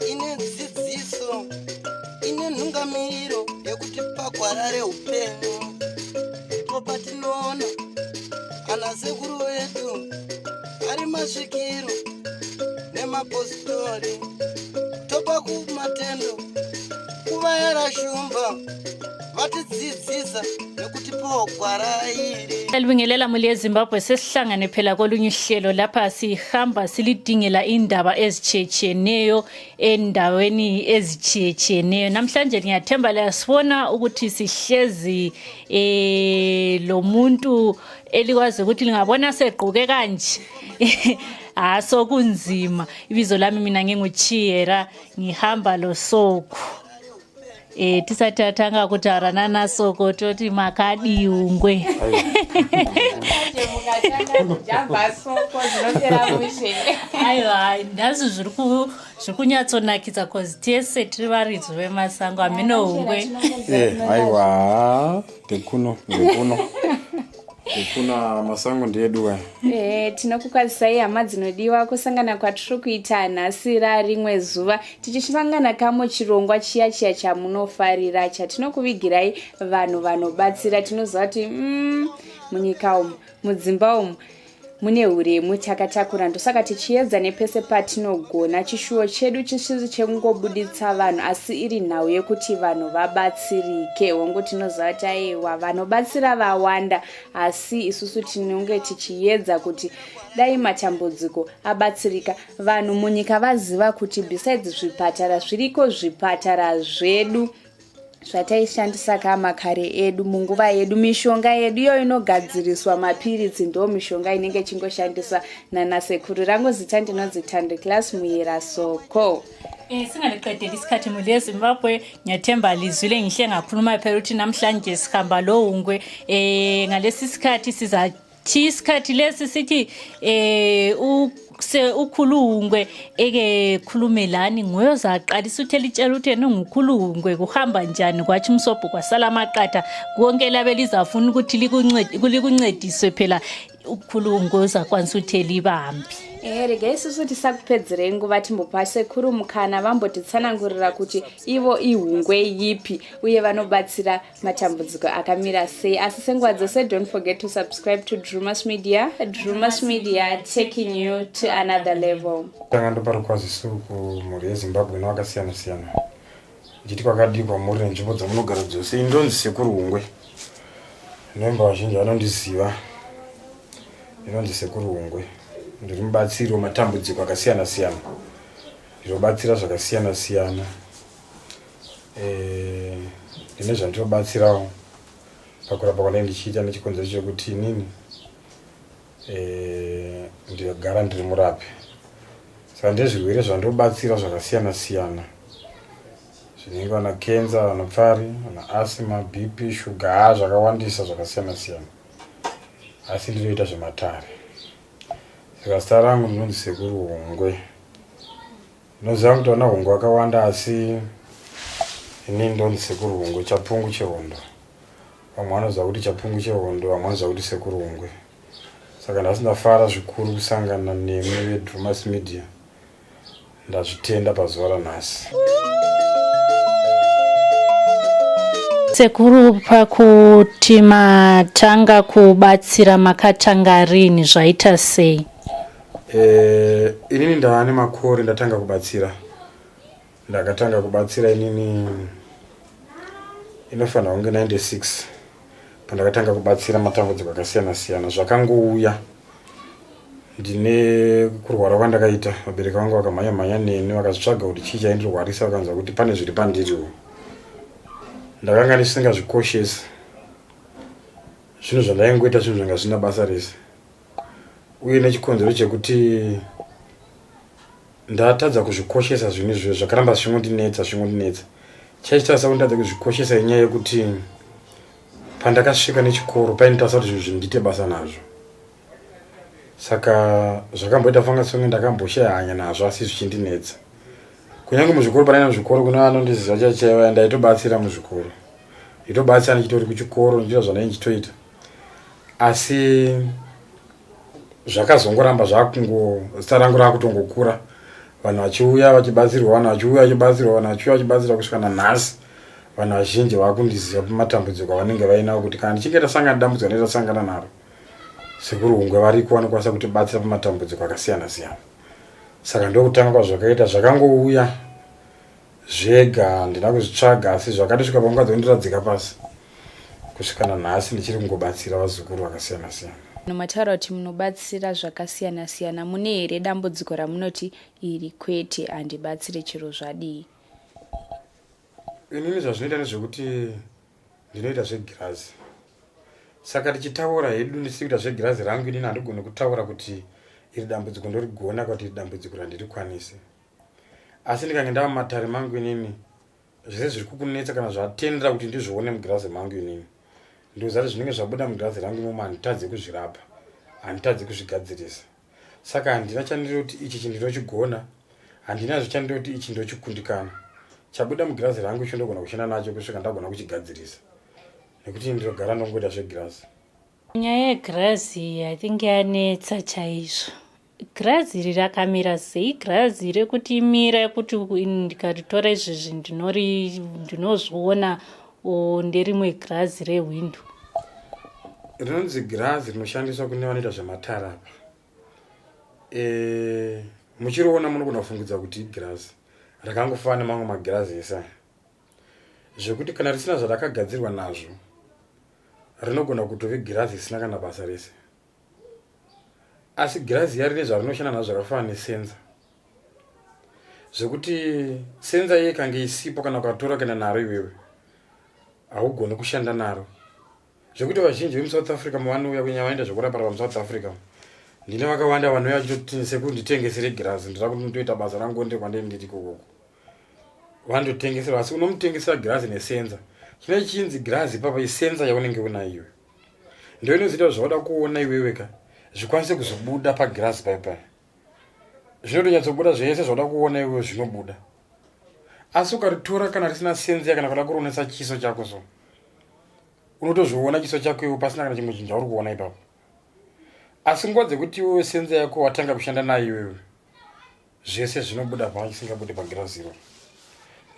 ine dzidziso ine nhungamiriro yekuti pagwarare upenyu ndipo patinoona ana sekuru vedu ari masvikiro nemapositori topa kumatendo kuva yarashumba vatidzidzisa nekutipawo gwara iri. Elibingelela muli eZimbabwe sesihlangane phela kolunye uhlelo lapha sihamba silidingela indaba ezitshiyetshiyeneyo endaweni ezitshiyetshiyeneyo. Namhlanje ngiyathemba lasibona ukuthi sihlezi lomuntu elikwazi ukuthi lingabona segquke kanje aso kunzima. Ibizo lami mina nginguChiyera ngihamba loSoku. Tisathathanga kuti aranana Soko toti makadi ungwe. Aiwa ndazi zvirikunyatsonakidza cause tese tiri varidzi vemasango amino ungwe. Aiwa ndekuno kuna masango ndedu. Tinokukwazisai hama dzinodiwa kusangana kwatiri kuita nhasi rimwe zuva tichisangana kamwe chirongwa chiya chamunofarira chatinokuvigirai vanhu vanobatsira. Tinoziva kuti munyika umu mudzimba umu mune uremu takatakura, ndosaka tichiedza nepese patinogona. Chishuwo chedu chisizi chekungobuditsa vanhu asi iri nhau yekuti vanhu vabatsirike. Hongu tinoziva kuti aiwa vanobatsira vawanda asi isusu tinenge tichiedza kuti dai matambudziko abatsirika vanhu munyika vaziva kuti besides zvipatara zviriko zvipatara zvedu zvataishandisa kamakare edu munguva yedu. Mishonga yedu iyo inogadziriswa mapiritsi ndo mishonga inenge chingoshandiswa naNasekuru. Rangu zita ndinonzi Class Muyera Soko. Singaliqedeli isikhathi muli eZimbabwe ngiyathemba lizwile ngihle ngakhuluma phela ukuthi namhlanje sikhamba lo ungwe ngalesi sikhathi sizathi isikhathi lesi sithi ukhulungwe khulumelani ngoyozaqalisa uthela itshela ukuthi ngukhulungwe kuhamba njani kwathi umsobho kwasala amaqatha konke labe lizafuna ukuthi likuncediswe phela ukhulungwe uzakwanisa uthela ibambi. Rega isusu tisakupedzerei nguva timbopa Sekuru mukana vambotitsanangurira kuti ivo ihungwe yipi uye vanobatsira matambudziko akamira sei. Asi senguva dzose don't forget to subscribe to Drewmas Media. Drewmas Media taking you to another level. Tangandoparukwazisu kumhuri yeZimbabwe nevakasiyana siyana ndichiti kwakadikwa muri nenzvimbo dzamunogara dzose. Indonzi Sekuru Hungwe, nemba vazhinji vanondiziva. Inonzi Sekuru Hungwe, ndiri mubatsiri wematambudziko akasiyana siyana, ndinobatsira zvakasiyana siyana. Ndine zvandinobatsirawo pakurapa kwanenge ndichiita nechikonzero chekuti inini ndinogara ndiri murapi. Saka ndezvirwere zvandinobatsira zvakasiyana siyana zvinenge vana kenza, vana pfari, vana asima, BP, shuga, zvakawandisa zvakasiyana siyana. Asi ndinoita zvematare. Saka zita rangu ndinonzi Sekuru Hungwe. Ndinoziva kuti vana hungwe vakawanda asi inini ndinonzi Sekuru Hungwe, chapungu chehondo. Vamwe vanoziva kuti chapungu chehondo, vamwe vanoziva kuti Sekuru Hungwe. Saka ndasindafara zvikuru kusangana nemwe veDrewmas Media. Ndazvitenda pazuva ranhasi. Sekuru, pakuti matanga kubatsira makatanga rini zvaita sei? Inini ndava nemakore ndatanga kubatsira. Ndakatanga kubatsira inini inofanira kunge 96 pandakatanga kubatsira matambudziko akasiyana siyana. Zvakangouya ndine kurwara kwandakaita, vabereki vangu vakamhanya neni vakazvitsvaga kuti chii chaindirwarisa, vakanzwa kuti pane zviri pandiriwo. Ndakanga ndisingazvikoshesi zvinhu zvandaingoita, zvinhu zvanga zvina basa rese, uye nechikonzero chekuti ndatadza kuzvikoshesa zvinhu izvozvo zvakaramba zvingondinetsa. Chaiita sekuti ndadza kuzvikoshesa inyaya yekuti pandakasvika nechikoro painotasa kuti zvinhu zvindiite basa nazvo. Saka zvakamboita fanga songe ndakamboshaya hanya nazvo asi zvichindinetsa. Kunyange muzvikoro panaina muzvikoro kuna vanondiziva chaichaiva ndaitobatsira muzvikoro. Nditobatsira ndichitori kuchikoro ndichita zvandainge ndichitoita. asi zvakazongoramba zita rangu rakutongokura, vanhu vachiuya vachibatsirwa, vanhu vachiuya vachibatsirwa, vanhu vachiuya vachibatsirwa kusvika nanhasi. Vanhu vazhinji vakundiziva pamatambudziko avanenge vainawo kuti kana tichinge tasangana dambudziko netasangana naro, Sekuru HUNGWE variko vanokwanisa kutibatsira pamatambudziko akasiyana siyana. Saka ndokutanga kwazvakaita, zvakangouya zvega, handina kuzvitsvaga, asi zvakatosvika panguva dzondiradzika pasi kusvika nanhasi ndichiri kungobatsira vazukuru vakasiyana siyana. Mataura kuti munobatsira zvakasiyana siyana, mune here dambudziko ramunoti iri kwete handibatsire chiro zvadii? Inini zvazvinoita nezvekuti ndinoita zvegirazi. Saka tichitaura hedu ndisikuita zvegirazi rangu, inini handigoni kutaura kuti iri dambudziko ndorigona kuti iri dambudziko randirikwanise. Asi ndikange ndava mumatare mangu inini, zvese zviri kukunetsa kana zvatendera kuti ndizvione mugirazi mangu inini, ndozati zvinenge zvabuda mugirazi rangu imomo handitadzi kuzvirapa, handitadzi kuzvigadzirisa. Saka handina chandinoti ichi chandinochigona, handina chandinoti ichi ndochikundikana. Chabuda mugirazi rangu icho ndogona kushanda nacho kusvika ndagona kuchigadzirisa, nekuti ndinogara ndongoita zvegirazi. Nyaya yegirazi I think yanetsa chaizvo. Girazi iri rakamira sei? Girazi rekuti imira kuti ndikaritora izvezvi ndinozviona nderimwe girazi rehwindo. Rinonzi girazi rinoshandiswa kune vanoita zvematare apa. Muchiriona munogona kufungidza kuti igirazi rakangofana mamwe magirazi ese, zvekuti kana risina zvarakagadzirwa nazvo rinogona kutove girazi risina kana basa rese. Asi girazi iya rine zvarinoshanda nazvo zvakafanana nesenza, zvekuti senza iye kange isipo kana ukatora kana naro iwewe haugoni kushanda naro. Zvekuti vazhinji vemuSouth Africa vanouya kunyanya vaenda zvekurapa pamuSouth Africa, ndine vakawanda vanouya vachitoti Sekuru nditengesere girazi, ndira kuti ndoita basa rangu ndekwandiri ndiri kokoko. Vandotengesera, asi unomutengesera girazi nesenza. Chine chinzi girazi papa isenza yaunenge unayo iwe. Ndio inozoita zvaoda kuona iwewe ka zvikwanise kuzobuda pagirazi paipai. Zvinotonyatsobuda zvese zvaoda kuona iwewe zvinobuda. Asi ukaritora kana risina senza kana kuda kuronesa chiso chako so, unotozviona chiso chako iwe pasina kana chimwe chinhu chauri kuona ipapo. Asi nguva dzekuti iwewe senza yako watanga kushanda nayo iwewe, zvese zvinobuda pachisingabude pagirazi iro.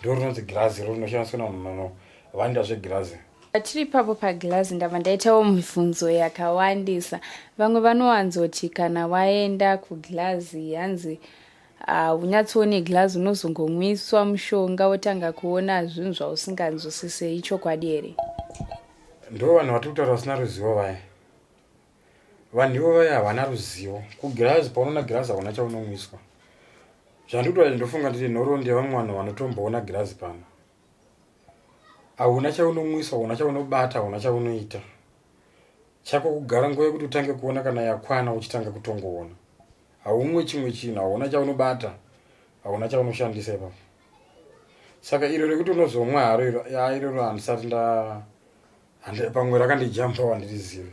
Ndio rinonzi girazi iro rinoshandiswa navanhu vanoita zvegirazi. Tiri papo pagirazi ndabva ndaitawo mibvunzo yakawandisa. Vamwe vanowanzoti kana waenda kugirazi hanzi unyatsoone girazi unozongomwiswa mushonga wotanga kuona zvinhu zvausinganzwisise, ichokwadi here? Ndo vanhu vatiri kutaura vasina ruzivo vaya. Vanhu ivo vaya havana ruzivo. Kugirazi paunoona girazi hauna chaunomwiswa. Zvandikuti ndofunga nditi nhoro ndevamwe vanhu vanotomboona girazi pano. Hauna chaunomwiswa, hauna chaunobata, hauna chaunoita. Chako kugara nguva yekuti utange kuona kana yakwana uchitanga kutongoona. Haumwe chimwe chinhu, hauna chaunobata, hauna chaunoshandisa ipapo. Saka iro rekuti unozomwa haro iro handisati pamwe rakandijambawo handirizive.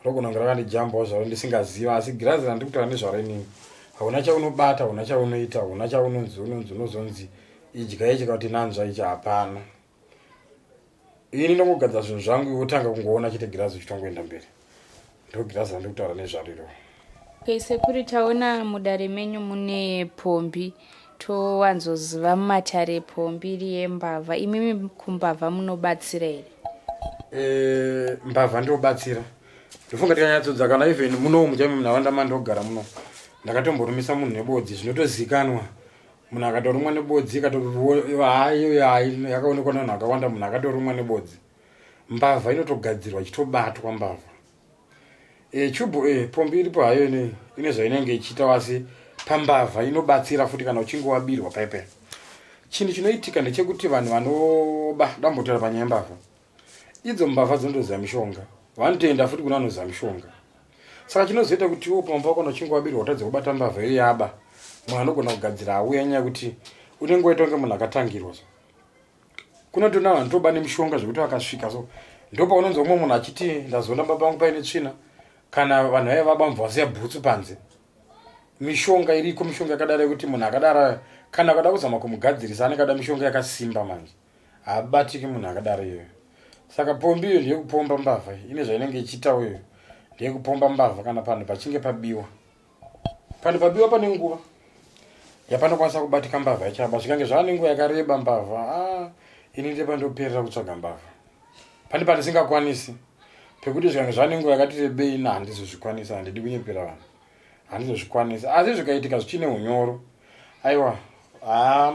Rogona kunge rakandijambawo zvaro ndisingaziva, asi girazi randiri kutaura nezvaro inini, hauna chaunobata, hauna chaunoita, hauna unozonzi idya kuti nanzva ichi, hapana. Ini ndongogadzira zvinhu zvangu iwe utanga kungoona chete girazi uchitongoenda mberi. Ndo girazi randiri kutaura nezvaro iro. Okay, Sekuru, taona mudare menyu mune pombi, towanzoziva mumatare pombi iri yembavha. Imimi kumbavha munobatsira here? Mbavha ndinobatsira. Ndofunga tikanyatsodza kana even muno muchami munharaunda mandogara muno, ndakatomborumisa munhu nebodzi, zvinotozikanwa. Munhu akatorumwa nebodzi yakaonekwa nevanhu vakawanda, munhu akatorumwa nebodzi, mbavha inotogadzirwa ichitobatwa mbavha. Pombi iripo hayo ine zvainenge ichiita, asi pambavha inobatsira futi kana uchinge wabirwa paipai. Chinhu chinoitika ndechekuti vanhu dambotora panyaya yembavha, idzo mbavha dzinotoziva mishonga, vanotoenda futi kuna vanoziva mishonga. Saka chinozoita kuti iwo pamba pako uchinge wabirwa utadze kubata mbavha iyo yaba, munhu anogona kugadzira auya nyaya kuti unenge waita kunge munhu akatangirwa. Kunotona vanhu toba nemishonga zvekuti vakasvika so, ndopaunonzwa umwe munhu achiti ndazoona baba vangu paine tsvina, kana vanhu vaya vabamva vasiya bhutsu panze. Mishonga iriko, mishonga yakadaro yekuti munhu akadaro kana akada kuzama kumugadzirisa anenge ada mishonga yakasimba manje. Haabatiki munhu akadaro iyoyo. Saka pombi iyo ndiye kupomba mbavha. Ine zvainenge ichita wewe. Ndiye kupomba mbavha kana panhu pachinge pabiwa. Panhu pabiwa pane nguva. Yapanokwanisa kubatika mbavha ichaba. Zvikange zvane nguva yakareba mbavha. Ini ndipo ndoperera kutsvaga mbavha. Pane pandisingakwanisi. Pekuti zvikange zvane nguva yakati rebei handizozvikwanisa, handidi kunyepera vanhu. Handizozvikwanisa. Asi zvikaitika zvichine unyoro. Aiwa,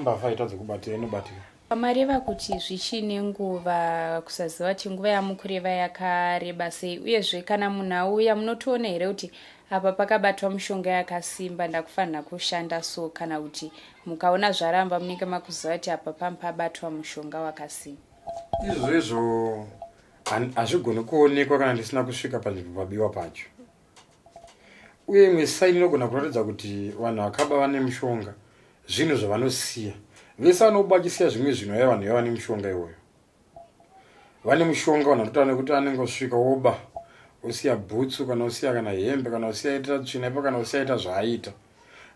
mbavha itadza kubatika inobatika. Pamareva kuti zvichine nguva kusaziva kuti nguva yamukureva yakareba sei, uyezve kana munhu auya munotoona here kuti apa pakabatwa mishonga yakasimba ndakufanira kushanda so, kana kuti mukaona zvaramba munenge makuziva kuti apa pabatwa mushonga wakasimba? Izvo hazvigoni kuonekwa kana ndisina kusvika panzvimbo pabiwa pacho. Uye imwe saini inogona kuratidza kuti vanhu vakaba vane mishonga zvinhu zvavanosiya. Vese vanobakisiya zvimwe zvinhu yaiva vanhu vane mishonga iyoyo. Vane mishonga vanhu vanotaura nekuti anenge osvika oba osiya bhutsu kana osiya kana hembe kana osiya ita tsvinepa kana osiya ita zvaaita.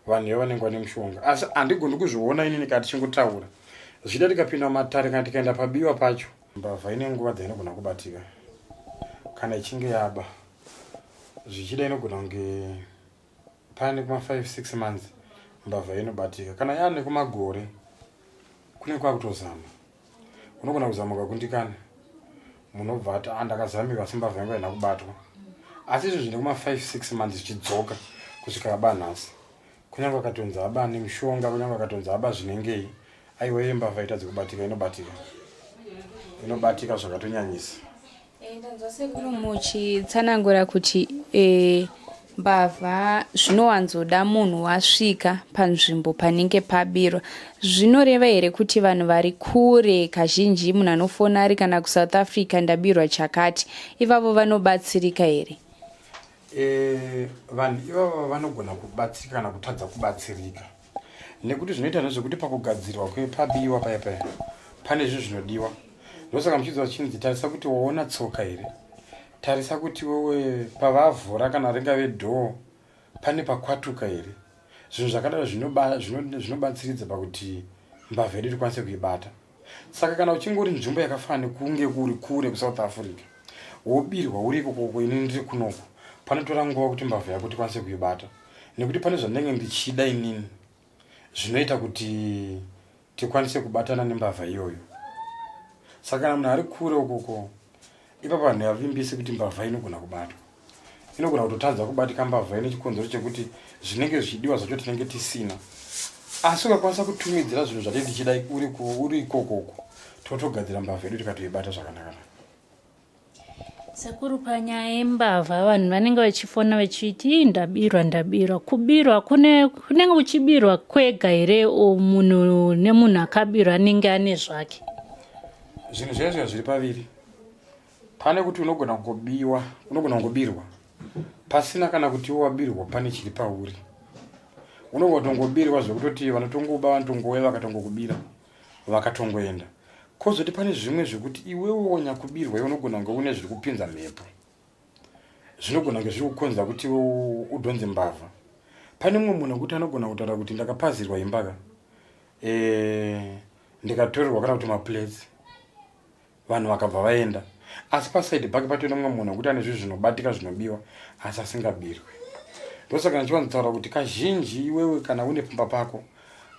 Vanhu ivo vanenge vane mishonga. Asi handigoni kuzviona inini kana tichingotaura. Zvida tikapinda mumatare kana tikaenda pabiwa pacho, mbavha ine nguva dzainogona kubatika. Kana ichinge yaba, zvichida inogona kunge pane kuma 5-6 months mbavha inobatika. Kana yaane kumagore, kune kwakutozama. Unogona kuzama ukagundikana. Munobva ati ndakazamika asi mbavha yangu haina kubatwa. Asi izvo zvine kuma 5-6 months zvichidzoka kusvika aba nhasi. Kunyange akatonza aba nemishonga, kunyange akatonza aba zvinengei, aiwa iye mbavha itadza kubatika inobatika. Inobatika zvakatonyanyisa. Ndanzwa sekuru muchitsanangura kuti mbavha zvinowanzoda munhu wasvika panzvimbo panenge pabirwa. Zvinoreva here kuti vanhu vari kure kazhinji munhu anofona ari kana kuSouth Africa ndabirwa chakati, ivavo vanobatsirika here? Vanhu ivavo vanogona kubatsirika kana kutadza kubatsirika. Nekuti zvinoita nezvekuti pakugadzirwa kwepabiwa paya pane zvinhu zvinodiwa. Ndosaka muchidzwa chinzi tarisa kuti waona tsoka here. Tarisa kuti wewe pavavhura kana ringave dhoo pane pakwatuka here. Zvinhu zvakadaro zvinobatsiridza pakuti mbavha yedu tikwanise kuibata. Saka kana uchinge uri nzvimbo yakafanira kunge kuri kure kuSouth Africa, wobirwa uri ikoko ini ndiri kunoko, panotora nguva kuti mbavha yako tikwanise kuibata. Nekuti pane zvandinenge ndichida inini zvinoita kuti tikwanise kubatana nembavha iyoyo. Saka kana munhu ari kure ukoko, ipapo vanhu havimbisi kuti mbavha inogona kubatwa. Inogona kutotadza kubatika mbavha ine chikonzero chekuti zvinenge zvichidiwa zvacho tinenge tisina. Asi ukakwanisa kutumidzira zvinhu zvati tichida uri ikokoko, totogadzira mbavha yedu tikatoibata zvakanaka. Sekuru, panyaya yembavha vanhu vanenge vachifona vachiti ndabirwa. Kubirwa kunenge uchibirwa kwega here munhu nemunhu akabirwa anenge ane zvake? Zvinhu zvezvo zviri paviri. Pane kuti unogona kungobirwa pasina kana kuti wabirwa pane chiri pauri. Unogona kungobirwa zvekutoti vanotongoba vanotongouya vakatongokubira vakatongoenda. Kozoti pane zvimwe zvekuti iwewe wonyakubirwa iwe unogona kunge une zviri kupinza mhepo. Zvinogona kunge zviri kukonza kuti udhonze mbavha. Pane mumwe munhu kuti anogona kutaura kuti ndakapazirwa imbaka, ndikatorerwa kana kuti maplates, vanhu vakabva vaenda. Asi pasaidi pake patoenda mumwe munhu kuti ane zvinhu zvinobatika zvinobiwa asi asingabirwe. Ndosaka ndichiwanzotaura kuti kazhinji iwewe kana une pamba pako,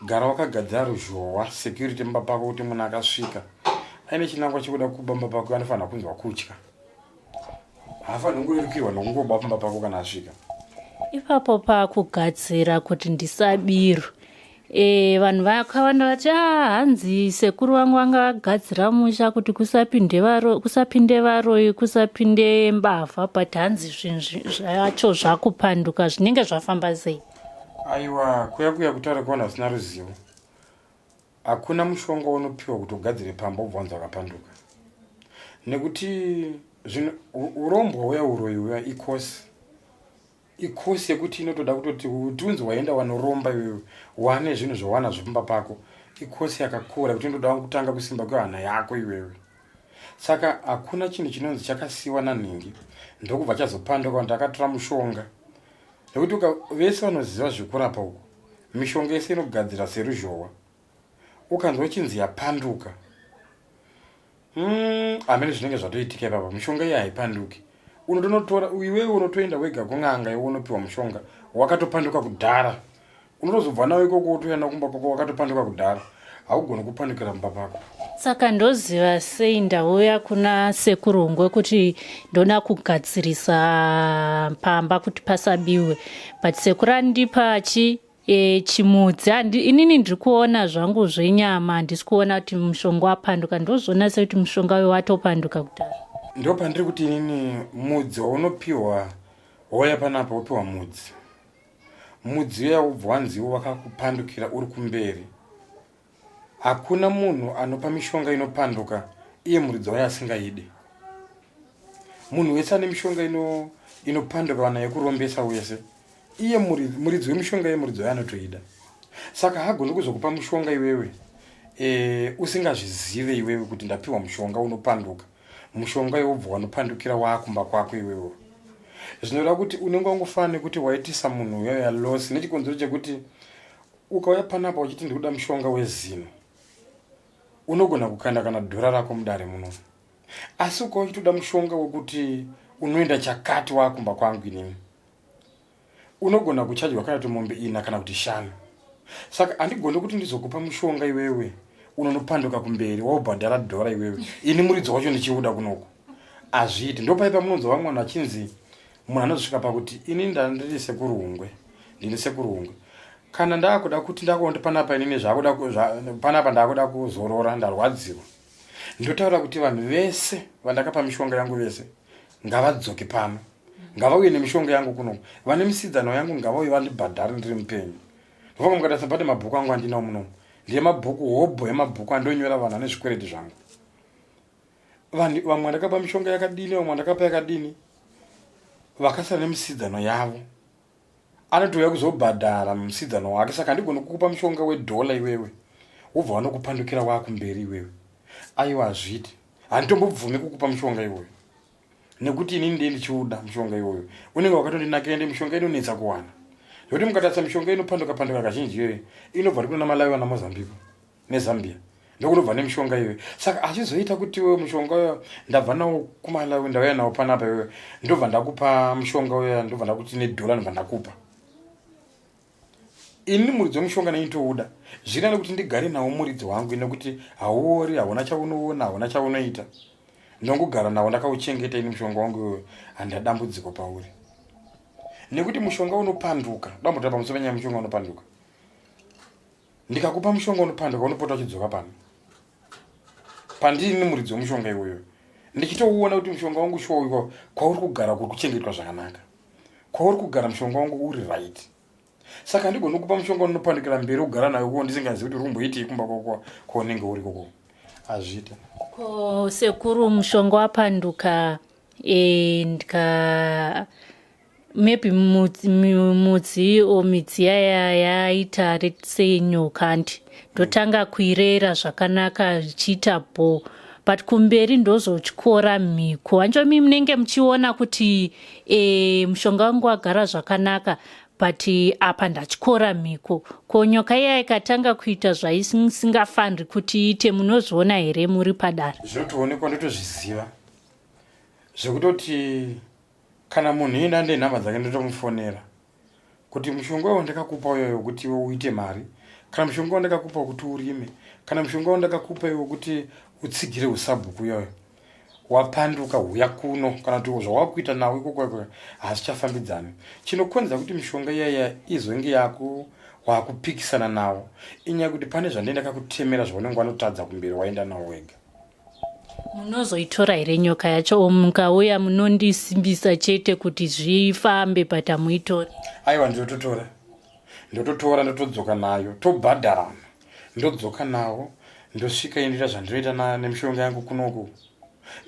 gara wakagadzira ruzhowa security pamba pako kuti munhu akasvika aine chinangwa chekuda kubamba pako anofanira kunzwa kutya. Haafaniri kungorerukirwa nokungoba pamba pako kana asvika. Ipapo pakugadzira kuti ndisabirwe, vanhu vakawanda vati hanzi sekuru vangu vanga vagadzira musha kuti kusapinde varoyi, kusapinde mbavha, but hanzi zvinhu zvacho zvakupanduka. Zvinenge zvafamba sei? Aiwa, kuya kutaura kuvanhu vasina ruzivo. Hakuna mushonga unopiwa kuti ugadzire pamba ubva wanzi wakapanduka. Nekuti urombwa uya uroyi uya ikosi yekuti inotoda kutoti utunzi waenda wanoromba iwewe wane zvinhu zvawana zvepamba pako, ikosi yakakura kuti inotoda kutanga kusimba kwehana yako iwewe. Saka hakuna chinhu chinonzi chakasiyiwa nanhingi ndokubva chazopanduka kuti ndakatora mushonga. Nekuti vese vanoziva zvekurapa uku, mishonga yese inogadzira seruzhowa. Ukanzwa chinzi yapanduka, Amene zvinenge zvatoitika papa mishonga iyi haipanduki. Unotonotora iwewe unotoenda wega kun'anga iwe unopiwa mushonga wakatopanduka kudhara. Unotozobva nawo ikoko utoenda kumba kwako wakatopanduka kudhara. Haugoni kupandukira mumba pako. Saka ndoziva sei ndauya kuna sekuru HUNGWE kuti ndoda kugadzirisa pamba kuti pasabiwe. But sekuru andipa chimudzi. Inini ndiri kuona zvangu zvenyama, handisi kuona kuti mushonga wapanduka. Ndozviona sekuti mushonga uyu watopanduka kudhara. Ndo pandiri kuti inini mudzi waunopiwa wauya panapa wopiwa mudzi. Mudzi uya ubva wanziwo wakakupandukira uri kumberi. Hakuna munhu anopa mishonga inopanduka iye muridzi wayo asingaidi. Munhu wese ane mishonga inopanduka kana yekurombesa wese, iye muridzi wemishonga iye muridzi wayo anotoida. Saka hagoni kuzokupa mushonga iwewe usingazvizive iwewe kuti ndapiwa mushonga unopanduka. Mushonga iwobva wanopandukira wakumba kwako iwewe. Zvinoreva kuti unenge wangofanira kuti waitisa munhu uyoyo losi nechikonzero chekuti ukauya panapa uchiti ndikuda mushonga wezino. Unogona kukanda kana dhora rako mudare muno. Asi ukauya uchitoda mushonga wekuti unoenda chakati wakumba kwangu inini, unogona kuchajwa kana kuti mombe 4 kana kuti 5. Saka handigoni kuti ndizokupa mushonga iwewe unonopanduka kumberi waubhadhara dhora iwewe. Ini muridzi wacho ndichiuda kunoku. Azviiti. Ndopaipa munonzwa mwana achinzi munhu anozosvika pakuti ini ndiri sekuru HUNGWE. Ndini sekuru HUNGWE. Kana ndakuda kuti ndakuonda panapa inini zvakuda panapa ndakuda kuzorora ndarwadziwa. Ndotaura kuti vanhu vese vandakapa mishonga yangu vese ngavadzoke pano. Ngavauye nemishonga yangu kuno. Vane misidzano yangu ngavauye vandibhadhare ndiri mupenyu. Ndofamba mukadasa pate mabhuku angu andinawo muno. Ndiye mabhuku hobho yemabhuku andonyora vanhu ane zvikwereti zvangu. Vamwe ndakapa mishonga yakadini, vamwe ndakapa yakadini. Vakasara nemisidzano yavo. Anotouya kuzobhadhara musidzano wake. Saka handigoni kukupa mushonga wedhola iwewe wobva wanokupandukira wakumberi iwewe. Aiwa hazviti. Handitombobvumi kukupa mushonga iwewe nekuti inini ndiye ndichiuda mushonga iwewe. Unenge wakatondinakira ndi mishonga inonetsa kuwana. Nokuti mukatarisa mishonga inopanduka kazhinji iyoyo inobva iri kuna Malawi na Mozambique neZambia. Ndokunobva nemishonga iyoyo. Saka achizoita kuti wewe mushonga uyo ndabva nawo kuMalawi ndauya nawo panapa iwewe ndobva ndakupa mushonga uyo ndobva ndakuti nedhola ndobva ndakupa. Ini muridzi wemishonga ndinotouda. Zvirana kuti ndigare nawo muridzi wangu nekuti haori, hauna chaunoona, hauna chaunoita. Ndongogara nawo ndakauchengeta ini mushonga wangu handa dambudziko pauri. Nekuti mushonga unopanduka, dambudziko pamusoro penyaya mushonga unopanduka. Ndikakupa mushonga unopanduka unopota uchidzoka pano. Pandini muridzi wemishonga iwoyo. Ndichitouona kuti mushonga wangu showiwa kwauri kugara kuri kuchengetwa zvakanaka. Kwauri kugara mushonga wangu uri right. Saka ndigoni kukupa mushonga unopandukira mberi ugara nawo uko ndisingazivi kuti urumboitii kumba kwako kwaunenge uri koko. Azviita. Ko sekuru mushonga wapanduka maybe mudzi midzi yaita say nyoka ndotanga kuirera zvakanaka zvichiita bho, but kumberi ndozotyora mhiko. Hanjomi munenge muchiona kuti mushonga wangu wagara zvakanaka, but apa ndatyora mhiko. Ko nyoka iya ikatanga kuita zvaisingafaniri kuti iite, munozviona here muri padare? Zvinotoonekwa ndotozviziva zvekutoti kana munhu iyenda ndenhamba dzake ndotomufonera kuti mushonga wandakakupa uyoyo kuti uite mari, kana mushonga wandakakupa kuti urime, kana mushonga wandakakupa iwo kuti utsigire usabhuku uyoyo wapanduka uya kuno, kana kuti zvawakuita nawo ikoko hazvichafambidzani. Chinokonza kuti mishonga iyaya izonge yako wakupikisana nawo inyaya kuti pane zvandakakutemera zvaunenge wanotadza kumberi waenda nawo wega. Munozoitora here nyoka yacho mukauya munondisimbisa chete kuti zvifambe but hamuitori? Aiwa, ndototora ndotodzoka nayo, tobhadharana, ndodzoka nawo ndosvika indira zvandinoita nemishonga yangu kunoku.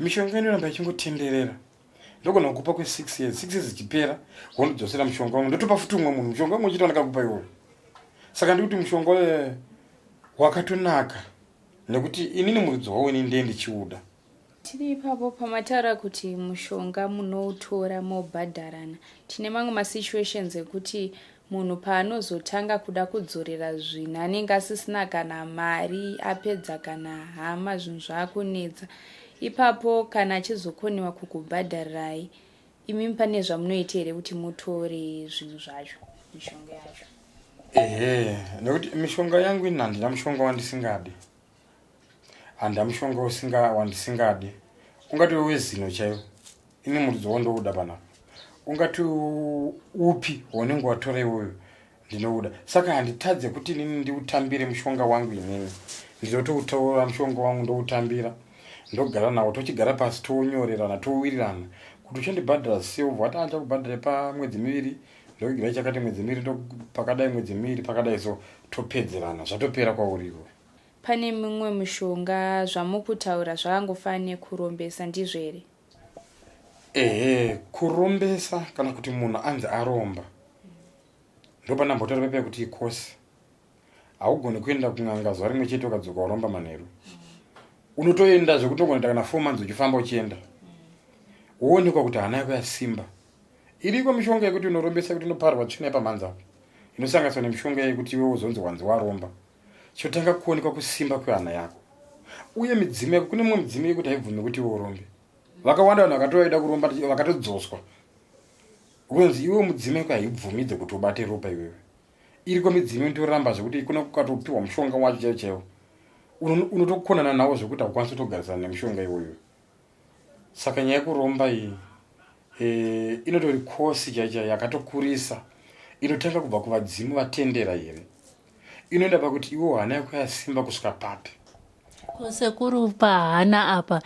Mishonga inoramba ichingotenderera. Ndogona kukupa kwe6 years, 6 years ichipera wondodzosera mushonga wangu ndotopa futi umwe munhu mushonga umwe chete wandakakupa iwoyo. Saka ndikuti mushonga wakatonaka nekuti inini muridzi wawo ini ndiye ndichiuda. tiri ipapo pamataura kuti mushonga munoutora mobhadharana. Tine mamwe masituations ekuti munhu paanozotanga kuda kudzorera zvinhu anenge asisina kana mari, apedza kana hama, zvinhu zvaakunetsa. Ipapo kana achizokoniwa kukubhadharirai, imi pane zvamunoita here kuti mutore zvinhu zvacho, mishonga yacho? Nekuti mishonga yangu ina handina mushonga wandisingadi. Handina mushonga wandisingadi. Ungati wezino chaiwo. Ini muridzo wandouda panapa. Ungati upi wanenge watora iwoyo ndinouda. Saka handitadze kuti inini ndiutambire mushonga wangu inini. Ndinotoutaura mushonga wangu ndoutambira. Ndogara nawo tochigara pasi toonyorerana towirirana. Kuti uchandibhadhara silver wati achakubhadhara pamwedzi miviri. Ndogira chakati mwedzi miviri pakadai mwedzi miviri pakadai so topedzerana zvatopera kwauriwo. Pane mimwe mishonga zvamukutaura zvakangofanira kurombesa ndizvo here? Kurombesa kana kuti munhu anzi aromba. Ndopana mbotora pepe kuti ikosi. Haugoni kuenda kun'anga zuva rimwe chete ukadzoka waromba manheru. Unotoenda zvekutogona kana 4 months uchifamba uchienda. Woonekwa kuti hana yako yasimba. Iriko mishonga yekuti unorombesa kuti unoparwa tsvina yepamanza. Inosanganiswa nemishonga yekuti iwe uzonzi wanzi waromba. Chotanga kuonekwa kusimba kwehana yako. Uye midzimu yako kune mumwe midzimu yekuti haibvumi kuti iwe urombe. Vakawanda vanhu vakatoida kuromba vakatodzoswa. Kunzi iwe mudzimu yako haibvumidze kuti ubate ropa iwewe. Iriko midzimu inotoramba zvekuti kuna kukatopiwa mushonga wacho chaiwo chaiwo. Unotokonana nawo zvekuti haukwanisi kutogarisana nemishonga iyoyo. Saka nyaya yekuromba iyi inotori kosi chaicha yakatokurisa. Inotanga kubva kuvadzimu vatendera here. Inoenda pakuti iwo hana yako yasimba kusvika papi. Sekuru pahana apa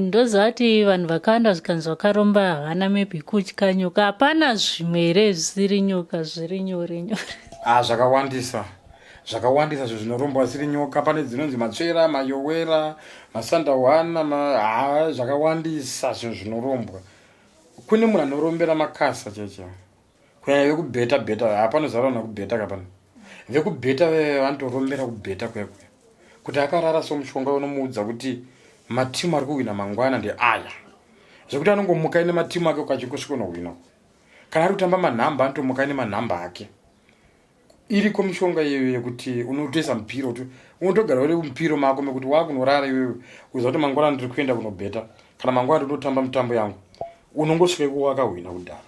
ndoziva kuti vanhu vakawanda zvikanzi vakaromba hana maybe kutya nyoka. Hapana zvimwe here zvisiri nyoka zviri nyore nyore? Zvakawandisa. Zvakawandisa zvinorombwa zvisiri nyoka. Pane dzinonzi matsvera, mayowera, masandawana, zvakawandisa zvinorombwa. Kune munhu anorombera makasa chaicho. Kunyanya vekubheta bheta, hapana zara vanhu vakubheta kapana. Vekubheta vanotorombera kubheta kwekwe. Kuti akarara somushonga unomuudza kuti matimu ari kuwina mangwana ndeaya. Zvekuti anongomuka ine matimu ake ukachikosvika unohwina. Kana ari kutamba manhamba anotomuka ine manhamba ake. Iriko mishonga iyoyo yekuti unotoisa mupiro, unotogara uri mupiro mako mekuti wakunorara iwewe uziva kuti mangwana ndiri kuenda kunobheta kana mangwana ndinotamba mitambo yangu. Unongosvika iko wakahwina kudhara.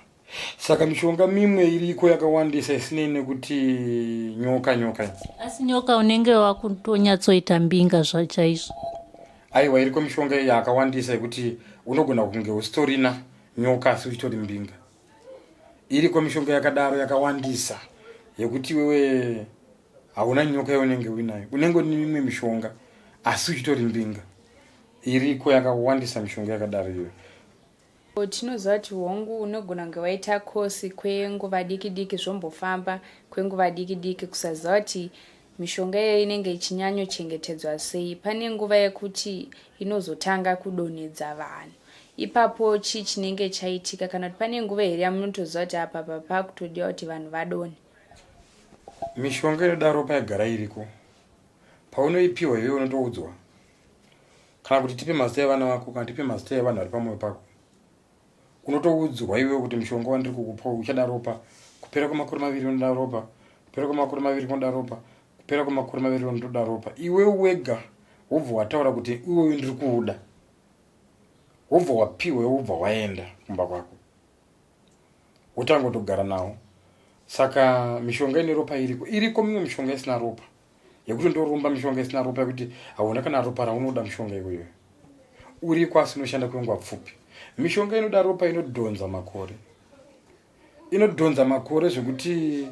Saka mishonga mimwe iriko yakawandisa isinei nekuti nyoka. Asi nyoka unenge wakutonyatsoita mbinga zvachaizvo. Aiwa, iriko mishonga yakawandisa yekuti unogona kunge usitorina nyoka asi uchitori mbinga. Iriko mishonga yakadaro yakawandisa yekuti wewe hauna nyoka yaunenge uinayo. Unenge une mimwe mishonga asi uchitori mbinga. Iriko yakawandisa mishonga yakadaro iyoyo. Tinoziva kuti hongu unogona kunge waita kosi kwenguva diki diki zvombofamba kwenguva diki diki kusaziva kuti mishonga iyoyo inenge ichinyanyochengetedzwa sei. Pane nguva yekuti inozotanga kudonhedza vanhu. Ipapo chinenge chaitika kana kuti pane nguva here yamunotoziva kuti apa pakutodiwa kuti vanhu vadonhe? Mishonga inodaro paigara iriko. Paunoipiwa iwewe unotoudzwa. Kana kuti tipe mazita evana vako kana tipe mazita evanhu vari pamwoyo pako. Unotoudzwa iwewe kuti mushonga wandiri kukupa uchada ropa. Kupera kwemakore 2 unoda ropa. Kupera kwemakore 2 unoda ropa. Kupera kwemakore 2 unoda ropa. Iwewe wega wobva wataura kuti iwewe ndiri kuuda. Wobva wapiwe, wobva waenda kumba kwako. Wotangotogara nawo. Saka mishonga ine ropa iriko mimwe mishonga isina ropa. Yekuti ndoromba mishonga isina ropa yekuti hauna kana ropa raunoda mishonga iyoyo. Uriko asi unoshanda kwenguva pfupi. Mishonga inoda ropa inodhonza makore. Inodhonza makore zvekuti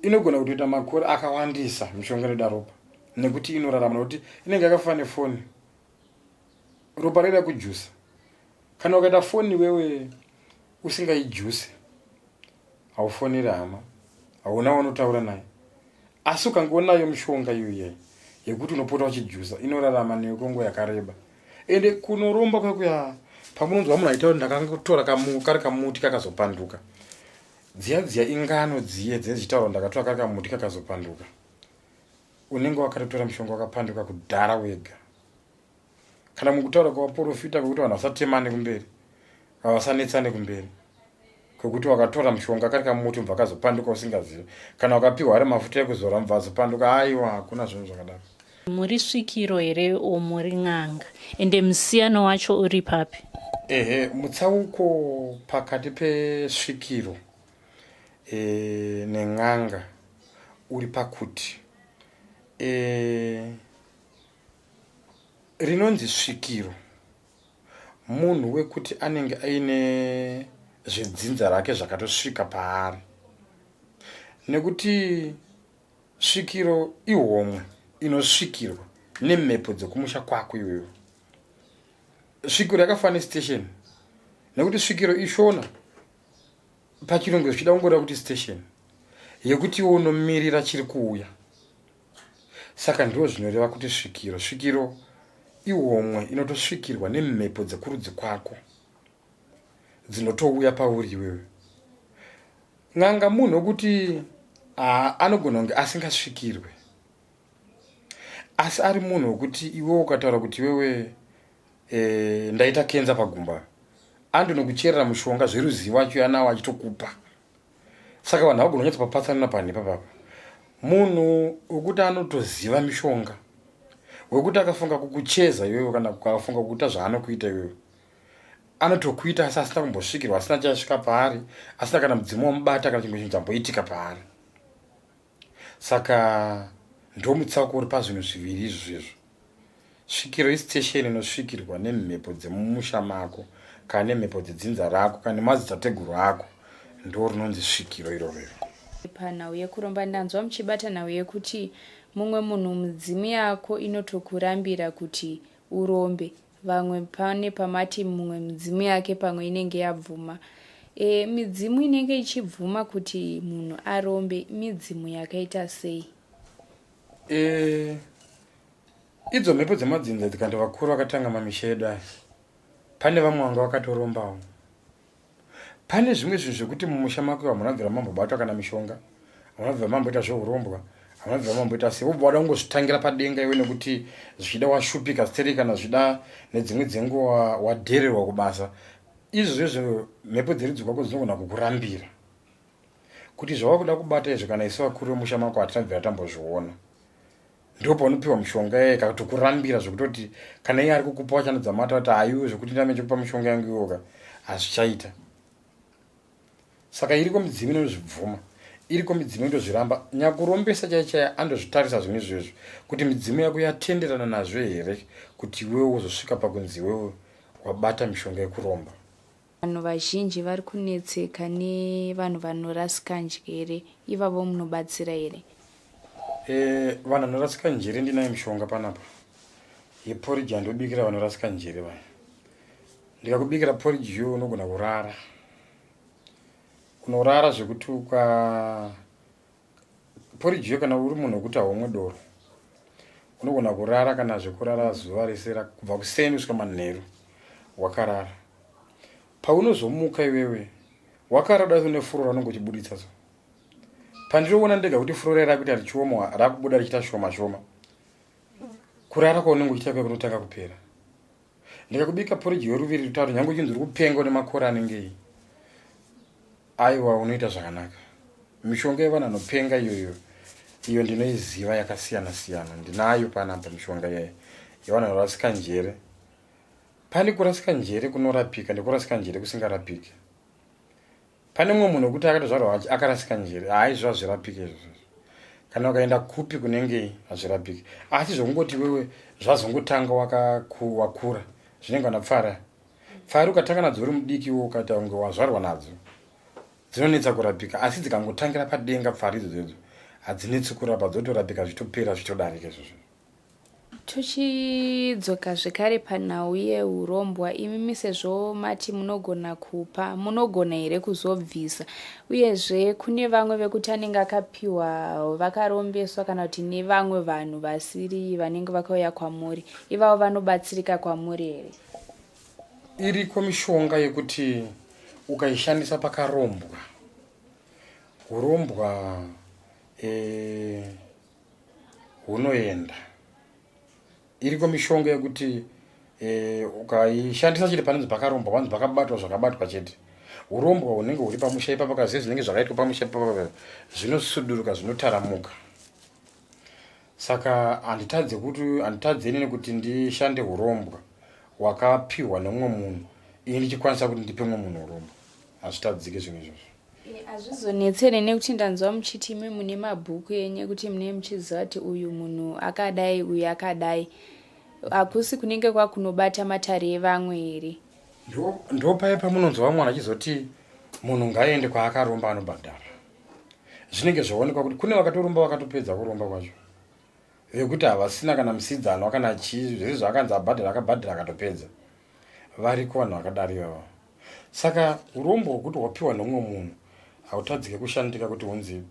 inogona kutoita makore akawandisa mishonga inoda ropa. Nekuti inorarama nokuti inenge yakafanana nefoni. Ropa rida kujusa. Kana ukaita foni wewe usingaijuse haufoneri hama, hauna wanotaura naye. Asi ukangonayo mishonga iyoyo yekuti unopota uchijusa inorarama nekwenguva yakareba. Ende kunoromba kwekuya pamunonzwa munhu aita kuti ndakangotora kari kamuti kakazopanduka. Dziya ingano dziye dzichitaura ndakatora kari kamuti kakazopanduka. unenge wakatotora mushonga wakapanduka kudhara wega. Kana mukutaura kwavaprofita kwekuti vanhu vasatemane kumberi, vasanetsane kumberi, kwekuti wakatora mushonga kari kamuti mubva kazopanduka usingazivi, kana wakapiwa ari mafuta ekuzora mubva azopanduka, aiwa hakuna zvinhu zvakadaro. Muri svikiro here o muri n'anga, ende musiyano wacho uri papi? Mutsauko pakati pesvikiro nen'anga uri pakuti rinonzi svikiro munhu wekuti anenge aine zvedzinza rake zvakatosvika paari, nekuti svikiro ihomwe inosvikirwa nemhepo dzekumusha kwako iwewe. Svikiro yakafanana station, nekuti svikiro ishona pachirungu zvichida kungoreva kuti station yekuti iwe unomirira chiri kuuya. Saka ndizvo zvinoreva kuti svikiro ihomwe inotosvikirwa nemhepo dzekurudzi kwako dzinotouya pauri iwewe. N'anga munhu wekuti anogona kunge asingasvikirwe, asi ari munhu wekuti iwewe ukataura kuti iwewe ndaita kenza pagumba, andonokucherera mushonga zveruzivo acho anawo achitokupa. Saka vanhu havagona kunyatsopapatsana panhepa papa. Munhu wekuti anotoziva mishonga, wekuti akafunga kukucheza iwewe kana akafunga kukuita zvaanokuita iwewe, anotokuita asi asina kumbosvikirwa, asina chasvika paari, asina kana mudzimu wamubata kana chimwe chinhu chamboitika paari. Saka ndo mutsauko uri pazvinhu zviviri izvozvo. Svikiro istation inosvikirwa nemhepo dzemumusha mako kana nemhepo dzedzinza rako kana nemadzitateguru ako, ndo rinonzi svikiro iroro. Panhau yekuromba ndanzwa muchibata nhau yekuti mumwe munhu mudzimu yako inotokurambira kuti urombe, vamwe pane pamati mumwe mudzimu yake pamwe inenge yabvuma. Midzimu inenge ichibvuma kuti munhu arombe midzimu yakaita sei? Idzo mhepo dzemadzinza dzikandi vakuru vakatanga mamisha edu aya, pane vamwe vanga vakatorombawo. Pane zvimwe zvinhu zvekuti mumusha mako hamunabvira mambobatwa kana mishonga, hamunabvira mamboita zveurombwa, hamunabvira mamboita sei, wobva wada kungozvitangira padenga iwe nekuti zvichida washupika steri kana zvida nedzimwe dzenguva wadhererwa kubasa. Izvozvo mhepo dzerudzi kwako dzinogona kukurambira kuti zvavakuda kubata izvo kana isi vakuru vemusha mako hatinabvira tambozviona. Ndipo paunopiwa mushonga ikatokurambira zvekutoti kana iye ari kukupa wachandodzamata kuti aiwe zvekuti ndame chikupa mushonga yangu iwoga hazvichaita. Saka iriko midzimu inozvibvuma, iriko midzimu inozviramba. Nyakurombesa chaichaya andozvitarisa zvinhu izvozvo kuti midzimu yako yatenderana nazvo here kuti iwewe uzosvika pakunzi iwewe wabata mishonga yekuromba. Vanhu vazhinji vari kunetseka nevanhu vanorasika njere, ivavo munobatsira here? Vanhu vanorasika njere ndinayo mishonga panapa yeporiji yandobikira vanorasika njere vaya. Ndikakubikira poriji iyo unogona kurara, unorara zvekuti poriji iyo kana uri munhu wekuti haumwe doro unogona kurara kana zvekurara zuva rese kubva kuseni kusvika manheru wakarara. Paunozomuka iwewe wakarada une furo ranonge uchibuditsa so. Pandinoona ndega kuti furo rakuita richioma rakubuda richiita shoma shoma, kurara kwaunenge uchitaka kunotanga kupera. Ndikakubika poriji yoruviri rutauri nyange uchinzi uri kupenga nemakore anenge iyi, aiwa unoita zvakanaka. Mishonga yevanhu vanopenga iyo ndinoiziva yakasiyana siyana, ndinayo panapa mishonga yevanhu vanorasika njere. Pane kurasika njere kunorapika nekurasika njere kusingarapiki. Pane mumwe munhu wekuti akatozvarwa akarasika njere, haizvo hazvirapiki izvozvo. Kana ukaenda kupi kunenge hazvirapiki. Asi zvokungoti wewe zvazongotanga wakura zvinenge vanapfara. Pfari ukatanga nadzo uri mudiki iwe ukaita kunge wazvarwa nadzo, dzinonetsa kurapika. Asi dzikangotangira padenga pfari idzodzo hadzinetsi kurapa, dzotorapika zvitopera zvitodarika izvozvo. Tochidzoka zvekare panhau yeurombwa, imi sezvo mati munogona kupa, munogona here kuzobvisa? Uyezve kune vamwe vekuti anenge akapiwa vakarombeswa kana kuti nevamwe vanhu vasiri vanenge vakauya kwamuri, ivavo vanobatsirika kwamuri here? Iriko mishonga yekuti ukaishandisa pakarombwa, urombwa unoenda. Iriko mishonga yekuti ukaishandisa chete panonzi pakarombwa panonzi pakabatwa zvakabatwa chete. Urombwa unenge uri pamusha ipapo kaziye zvinenge zvakaitwa pamusha ipapo zvinosuduruka zvinotaramuka. Saka handitadze inini kuti ndishande urombwa wakapiwa nemumwe munhu ini ndichikwanisa kuti ndipe mumwe munhu urombwa. Hazvitadzike zvinhu izvozvo. Hazvizonetsere nekuti ndanzwa muchiti imi mune mabhuku enye kuti mune muchiziva kuti uyu munhu akadai uyu akadai. Hakusi kunenge kwakunobata matare evamwe here? Ndo paya pamunonzwa mwana achizoti munhu ngaende kwaakaromba anobhadhara. Zvinenge zvaonekwa kuti kune vakatoromba vakatopedza kuromba kwacho. Vekuti havasina kana musidzana kana chii zvese zvakanzi abhadhara akabhadhara akatopedza. Variko vanhu vakadari ivavo. Saka urombo hwekuti wapiwa nomumwe munhu hautadzike kushandika kuti unzi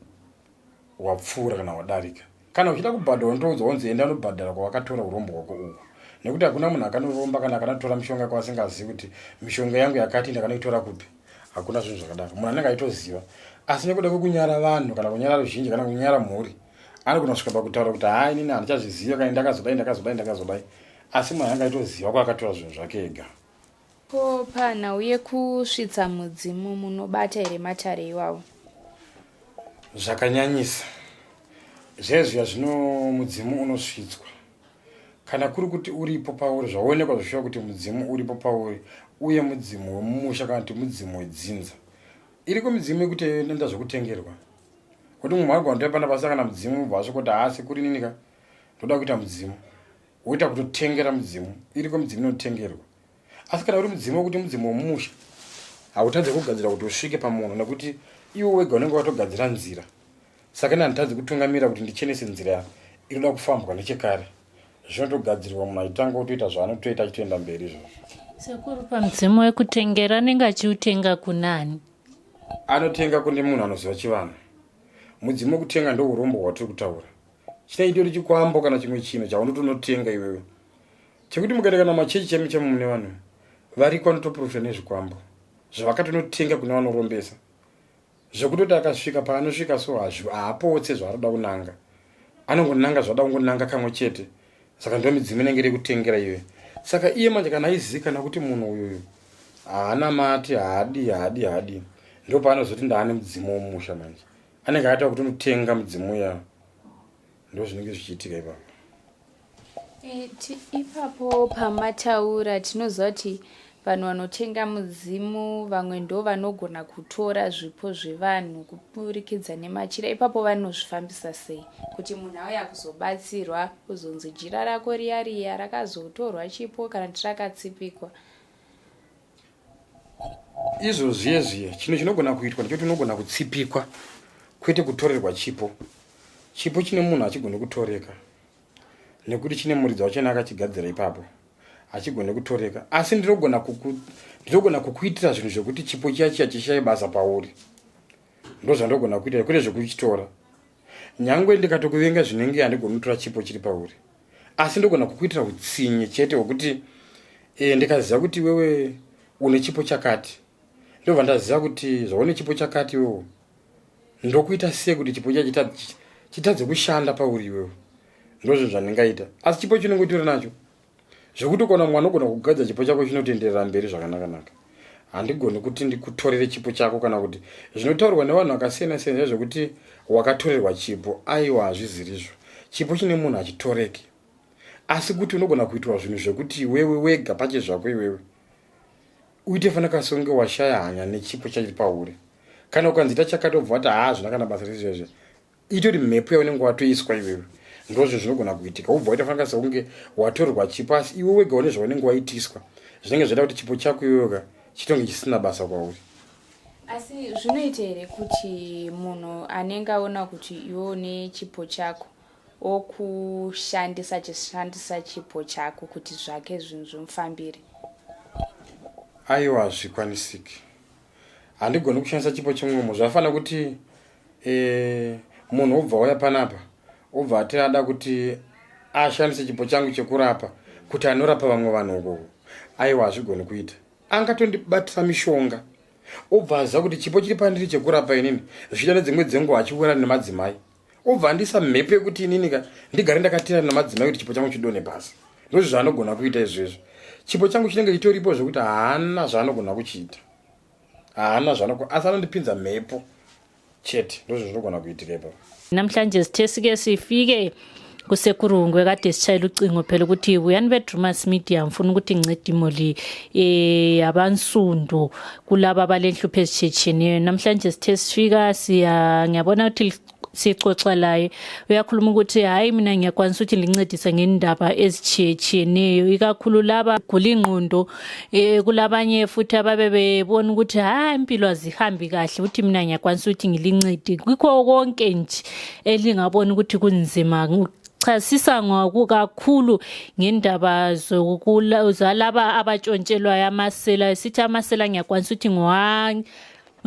wapfuura kana wadarika. Kana uchida kubhadhara ndoudzwa unzi enda unobhadhara kwawakatora urombo hwako uhwo. Nekuti hakuna munhu akanoromba kana akanotora mishonga kwasingazivi kuti mishonga yangu yakati ndakanoitora kupi. Hakuna zvinhu zvakadaro. Munhu anenge aitoziva. Asi nekuda kwekunyara vanhu kana kunyara ruzhinji kana kunyara mhuri anogona kusvika pakutaura kuti hai inini handichazviziva kana ndakazodai. Asi munhu anenge aitoziva kwaakatora zvinhu zvake ega. Ko panhau yekusvitsa mudzimu munobata here matare iwawo? Zvakanyanyisa. Zvezviya zvino mudzimu unosvitswa. Kana kuri kuti uripo pauri zvaonekwa zvishuwa kuti mudzimu uripo pauri uye mudzimu wemumusha kana kuti mudzimu wedzinza. Iriko midzimu yekuti inoenda zvekutengerwa. Kuti munhu agona kutopanda pasi kana mudzimu ubva asvika kuti haasi kuri ninika ndoda kuita mudzimu. Woita kutotengera mudzimu. Iriko midzimu inotengerwa. Asi kana uri mudzimu wekuti mudzimu wemumusha hautadze kugadzira kuti usvike pamunhu nekuti iwe wega unenge watogadzira nzira. Saka handitadzi kutungamira kuti ndichenese nzira inoda kufambwa nechekare. Zvinotogadzirwa munhu achitanga kutoita zvaanotoita achitoenda mberi izvozvo. Sekuru, pamudzimu wekutengera anenge achiutenga kunani? Anotenga kune munhu anoziva chivanhu. Mudzimu wekutenga ndo urombo hwatiri kutaura. Chinoitori chikwambo kana chimwe chinhu chaunotonotenga iwewe. Chekuti mukaenda kana machechi chemi mune vanhu variko vanotoprofita nezvikwambo zvavakatonotenga kune vanorombesa. Zvekutoti akasvika paanosvika so haapotse zvaanoda kunanga. Anongonanga zvada kungonanga kamwe chete. Saka ndo midzimu inenge iri kutengera iwe. Saka iye manje kana aizikanwa kuti munhu uyu haana mati haadi. Ndo paanozoti ndaane mudzimu womusha manje. Anenge aita kuti unotenga mudzimu ya. Ndo zvinenge zvichiitika ipapo. Ipapo pamataura tinoziva kuti vanhu vanotenga mudzimu vamwe ndo vanogona kutora zvipo zvevanhu kupurikidza nemachira. Ipapo vanozvifambisa sei kuti munhu auya kuzobatsirwa kuzonzi jira rako riya rakazotorwa chipo kana kuti rakatsipikwa? Izvozviye chinhu chinogona kuitwa ndechoti unogona kutsipikwa kwete kutorerwa chipo. Chipo chine munhu achigone kutoreka nekuti chine muridzi wacho akachigadzira ipapo achigone kutoreka. Asi ndinogona kukuitira zvinhu zvekuti chipo chiya chishaye basa pauri. Ndo zvandogona kuita kwete zvekuchitora. Nyangwe ndikatokuvenga zvinenge handigoni kutora chipo chiri pauri. Asi ndogona kukuitira utsinye chete hwekuti ndikaziva kuti wewe une chipo chakati. Ndobva ndaziva kuti zvaune chipo chakati wewe ndokuita sei kuti chipo chiya chitadze kushanda pauri wewe. Ndozvo zvandingaita. Asi chipo chinenge utori nacho. Zvekuti kana mwana ogona kugadzira chipo chako chinotenderera mberi zvakanaka. Handigoni kuti ndikutorere chipo chako kana kuti zvinotaurwa nevanhu vakasiyana siyana zvekuti wakatorerwa chipo. Aiwa, hazvizirizvo. Chipo chine munhu achitoreki. Asi kuti unogona kuitwa zvinhu zvekuti wewe wega pache zvako iwewe uite fanaka songe washaya hanya nechipo chachiri pauri. Kana ukanzita chakatobva kuti hazvina kana basa rezvezve. Itori mhepo yaunenge watoiswa iwewe. Ndozvo zvinogona kuitika. Ubva waita fanaka songe watorerwa chipo asi iwe wega une zvaunenge waitiswa. Zvinenge zvaida kuti chipo chako iwewe chitonge chisina basa kwauri. Asi zvinoita here kuti munhu anenge aona kuti iwe une chipo chako okushandisa chipo chako kuti zvake zvinhu zvimufambire? Aiwa, hazvikwanisiki. Handigoni kushandisa chipo chemumwe munhu. Zvafana kuti munhu obva wauya panapa obva ati ada kuti ashandise chipo changu chekurapa kuti anorapa vamwe vanhu ukoko. Aiwa, hazvigoni kuita. Angatondibatisa mishonga obva aziva kuti chipo chiri pandiri chekurapa inini zvichida nedzimwe dzenguva achiwira nemadzimai Obvandisa mhepo yekuti inini ndigare ndakatira namadzimai kuti chipo changu chidone pasi. Ndozvo zvaanogona kuita izvezvo. Chipo changu chinenge chitoripo zvokuti haana zvaanogona kuchiita. Haana zvaanogona asi anondipinza mhepo chete. Ndozvo zvinogona kuitika ipapo. Namhlanje sithesike sifike kusekuru HUNGWE kade sishayela ucingo phela ukuthi uyani beDrewmas Media mfuna ukuthi ngincede imoli abansundu kulabo abalenhlupho ezitshetshiyeneyo. Namhlanje sithe sifika ngiyabona ukuthi sixoxa laye uyakhuluma ukuthi hayi mina ngiyakwanisa ukuthi ngincedise ngendaba ezitshetshiyeneyo ikakhulu laba gula ingqondo kulabanye futhi ababe bebona ukuthi hayi impilo azihambi kahle ukuthi mina ngiyakwanisa ukuthi ngilincede kukho konke nje elingabona ukuthi kunzima chasisa kakhulu ngendaba zalaba abatshontshelwa amasela sithi amasela ngiyakwanisa ukuthi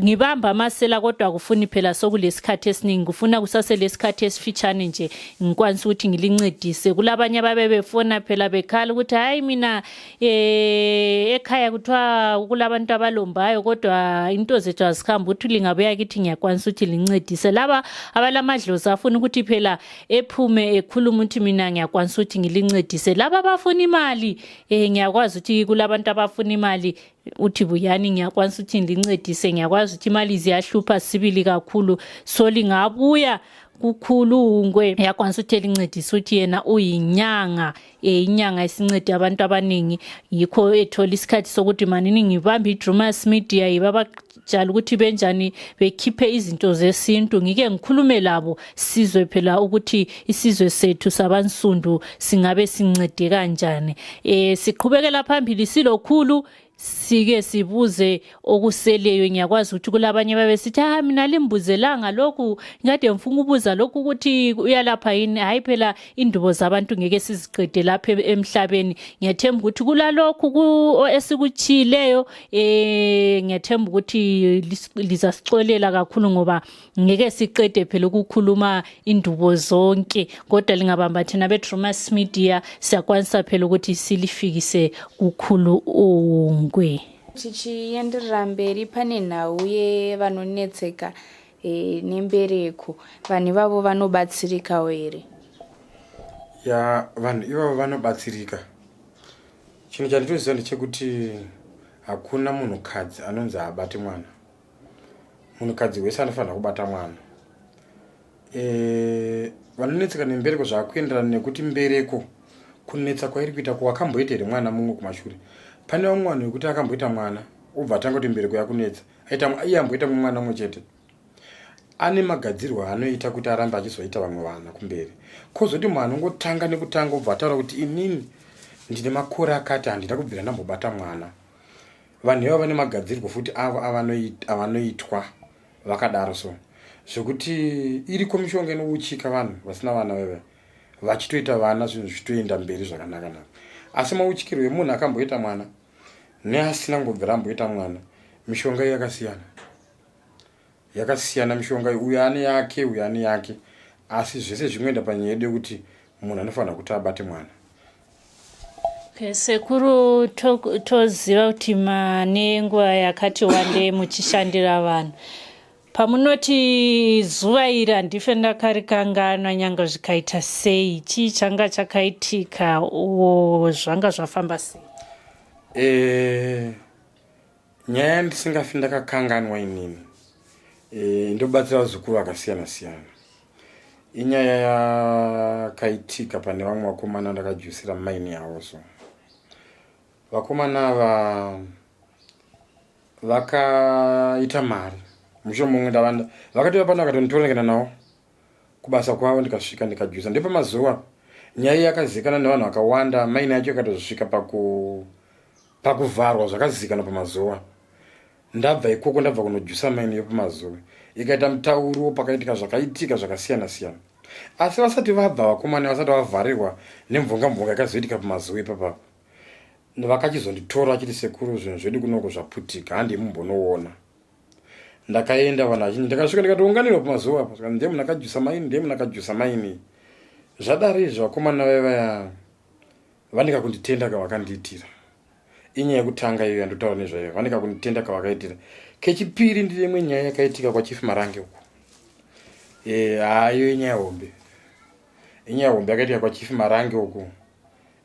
ngibamba amasela kodwa akufuni phela sokulesikhathi esiningi kufuna kusaselesikhathi esifitshane nje ngikwanisa ukuthi ngilincedise kulabanye ababe befona phela bekhala ukuthi hayi mina ekhaya kuthiwa kulabantu abalombayo kodwa into zethu azikhamba ukuthi lingabuya kithi ngiyakwanisa ukuthi lincedise laba abalamadlozi afuna ukuthi phela ephume ekhuluma ukuthi mina ngiyakwanisa ukuthi ngilincedise laba abafuna imali ngiyakwazi ukuthi kulabantu abafuna imali uthi buyani ngiyakwanisa ukuthi ngilincedise ngiyakwazi ukuthi imali ziyahlupha sibili kakhulu so lingabuya kukhulu HUNGWE yakwanisa ukuthi lincedise ukuthi yena uyinyanga inyanga isincede abantu abaningi yikho ethola isikhathi sokuthi manini ngibambe iDrewmas Media yibabajala ukuthi benjani bekhiphe izinto zesintu ngike ngikhulume labo sizwe phela ukuthi isizwe sethu sabansundu singabe sincede kanjani siqhubekela phambili silokhulu sike sibuze okuseleyo ngiyakwazi ukuthi kulabanye babesithi mina limbuzelanga lokhu ngade mfuna ukubuza lokhu ukuthi uyalapha yini hayi phela indubo zabantu ngeke siziqede lapha emhlabeni ngiyathemba ukuthi kulalokhu esikuchileyo ngiyathemba ukuthi lizasixolela kakhulu ngoba ngeke siqede phela ukukhuluma indubo zonke kodwa lingabamba thina beDrewmas Media siyakwanisa phela ukuthi silifikise kukhulu HUNGWE. Tichienderera mberi pane nhau yevanonetseka nembereko vanhu ivavo vanobatsirikawo here? Ya vanhu ivavo vanobatsirika. Chinhu chandinoziva ndechekuti hakuna munhukadzi anonzi abate mwana. Munhukadzi wese anofanira kubata mwana. Vanonetseka nembereko zvaakuenderana nekuti mbereko kunetsa kwairi kuita kwakamboita here mwana mumwe kumashure. Pane vamwe vanhu vekuti akamboita mwana obva atanga kuti mbereko yakunetsa iye amboita mwana mumwe chete ane magadzirwo anoita kuti arambe achizoita vamwe vana kumberi kozoti mwana ungotanga nekutanga obva ataura kuti inini ndine makore akati handina kubvira ndambobata mwana. Vanhu ivavo vane magadzirwo futi avo avanoitwa vakadaro so zvekuti iriko mishonga inouchika vanhu vasina vana veve vachitoita vana zvinhu zvichitoenda mberi zvakanaka naka. Asi mauchikirwo emunhu akamboita mwana neasina ngobvira amboita mwana mishonga yakasiyana mishonga uyu ane yake asi zvese zvinoenda panyaya yedu yekuti munhu anofanira kuti abate mwana. Sekuru toziva kuti mane nguva yakati wande muchishandira vanhu pamunoti zuva iri handife ndakarikanganwa nyanga zvikaita sei chii changa chakaitika zvanga zvafamba sei? Nyaya yandisingafi ndakakanganwa inini ndobatsira vazukuru vakasiyana siyana. Inyaya yakaitika pane vamwe vakomana ndakajusira maini yavo so vakomana ava vakaita mari musho mumwe ndavanda vakati vapana vakatonditolengana navo kubasa kwavo ndikasvika ndikajusa ndipo mazuva nyaya yakazikana nevanhu vakawanda maini yacho yakatozvika pakuvharwa zvakazikana pamazuva ndabva ikoko ndabva kunojusa maini yepamazuva ikaita mutauro pakaitika zvakaitika zvakasiyana siyana asi vasati vabva vakomana vasati vavharirwa nemvunga yakazoitika pamazuva ipapapo vakachizonditora vachiti sekuru zvinhu zvedu kunoko zvaputika handi mumbonoona. Ndakaenda vanhu vazhinji ndakasvika ndikatounganirwa pamazuva apo ndiye munhu akajusa maini zvadaro izvo vakomana vaya vanika kunditenda kavakandiitira. Inyaya yekutanga iyo yandotaura nezvayo vanika kunditenda kavakaitira. Kechipiri ndiri imwe nyaya yakaitika kwachifi Marange uko hayo inyahombe yakaita kwa chief Marange uku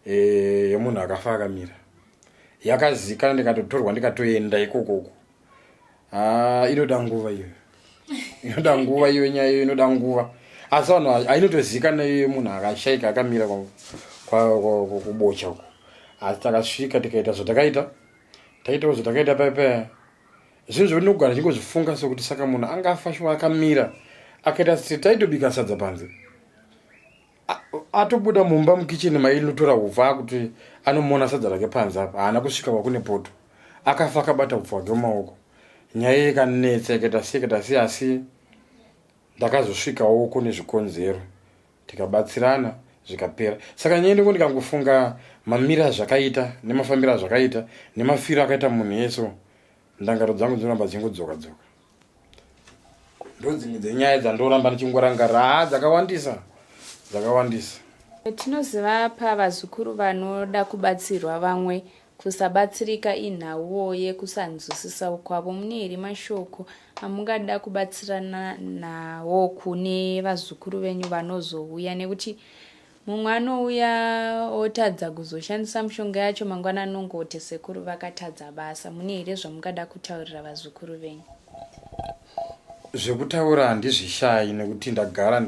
yemunhu akafa akamira yakazikana ndikatotorwa ndikatoenda ikoko inoda nguva iyo nyaya iyo inoda nguva asi vanhu ainotozikana iyo munhu akashaika akamira kubocha uko asi takasvika tikaita zvatakaita taitawo zvatakaita paipa zvinhu zvatinogara chingozvifunga sokuti saka munhu angafa shuwa akamira akaita taitobika sadza panze atobuda mumba mukicheni mainotora uva kuti anomona sadza rake panze apa haana kusvika wakune poto akafa akabata upfu hwake mumaoko nyaya ikanetsa ikaita sei asi ndakazosvikawo kune zvikonzero tikabatsirana zvikapera saka nyaya ndiko ndikangofunga mamira zvakaita nemafambiro zvakaita nemafiro akaita munhu yeso ndangaro dzangu dzinoramba dzingodzoka ndodzimwe dzenyaya dzandoramba ndichingorangara dzakawandisa tinoziva pavazukuru vanoda kubatsirwa vamwe kusabatsirika inhauwo yekusanzwisisa kwavo. Mune iri mashoko amungada kubatsirana nawo kune vazukuru venyu vanozouya, nekuti mumwe anouya otadza kuzoshandisa mishonga yacho mangwana anongoti sekuru vakatadza basa. Mune iri zvamungada kutaurira vazukuru venyu? Zvekutaura handizvishayi nekuti ndinogara